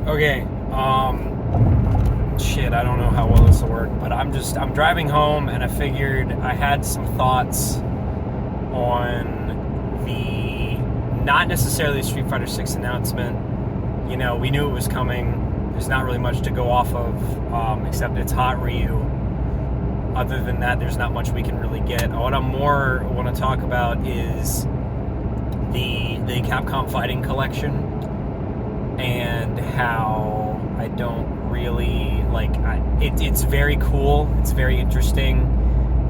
Okay, shit, I don't know how well this will work, but I'm driving home and I figured I had some thoughts on not necessarily the Street Fighter 6 announcement. You know, we knew it was coming. There's not really much to go off of, except it's hot Ryu. Other than that, there's not much we can really get. What I more want to talk about is the Capcom Fighting Collection, and how I don't really like it's very cool, it's very interesting.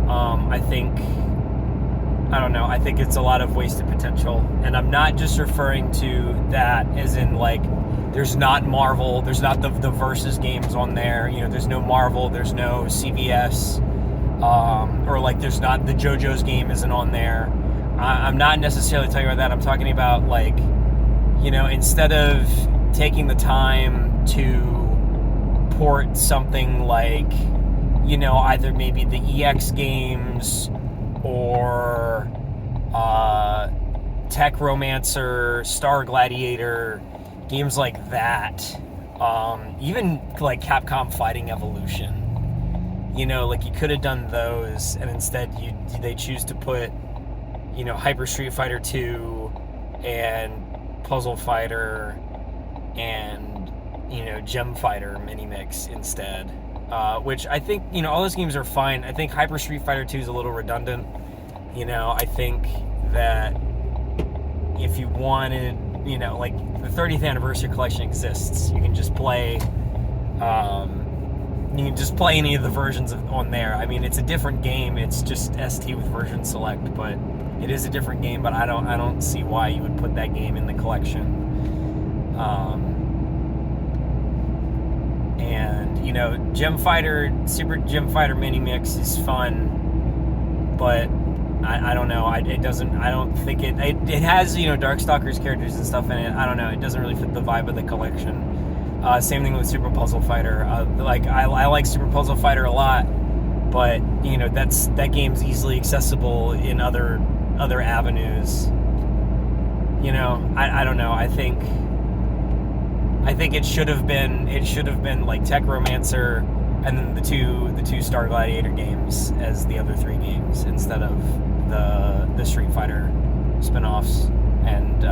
I think it's a lot of wasted potential, and I'm not just referring to that as in like there's not Marvel, there's not the Versus games on there, you know, there's no Marvel, there's no CVS, or like there's not the JoJo's game isn't on there. I'm not necessarily talking about that. I'm talking about, like, you know, instead of taking the time to port something like, you know, either maybe the EX games or Tech Romancer, Star Gladiator, games like that, even like Capcom Fighting Evolution, you know, like you could have done those, and instead they choose to put, you know, Hyper Street Fighter 2 and Puzzle Fighter and, you know, Gem Fighter mini mix instead, which I think, you know, all those games are fine. I think Hyper Street Fighter 2 is a little redundant. You know, I think that if you wanted, you know, like the 30th anniversary collection exists, you can just play any of the versions on there. I mean, it's a different game. It's just ST with version select, but it is a different game. But I don't see why you would put that game in the collection. And, you know, Super Gem Fighter Mini Mix is fun, but I don't know. It has, you know, Darkstalkers characters and stuff in it. I don't know. It doesn't really fit the vibe of the collection. Same thing with Super Puzzle Fighter. I like Super Puzzle Fighter a lot, but, you know, that game's easily accessible in other avenues. You know, I don't know. I think it should have been like Tech Romancer and then the two Star Gladiator games as the other three games, instead of the Street Fighter spin-offs and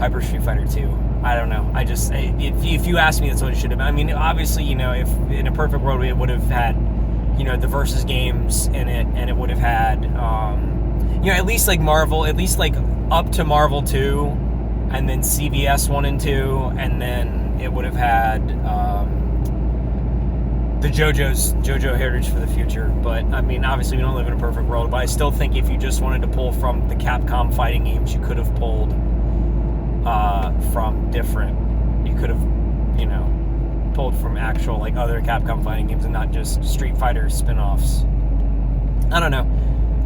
Hyper Street Fighter 2. I don't know. If you ask me, that's what it should have been. I mean, obviously, you know, if in a perfect world it would have had, you know, the Versus games in it, and it would have had, you know, at least like Marvel, at least like up to Marvel 2, and then CVS 1 and 2, and then it would have had the JoJo Heritage for the Future. But I mean, obviously we don't live in a perfect world, but I still think if you just wanted to pull from the Capcom fighting games, you could have pulled from different, you could have, you know, pulled from actual like other Capcom fighting games and not just Street Fighter spin-offs. I don't know,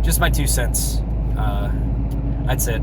just my 2 cents. That's it.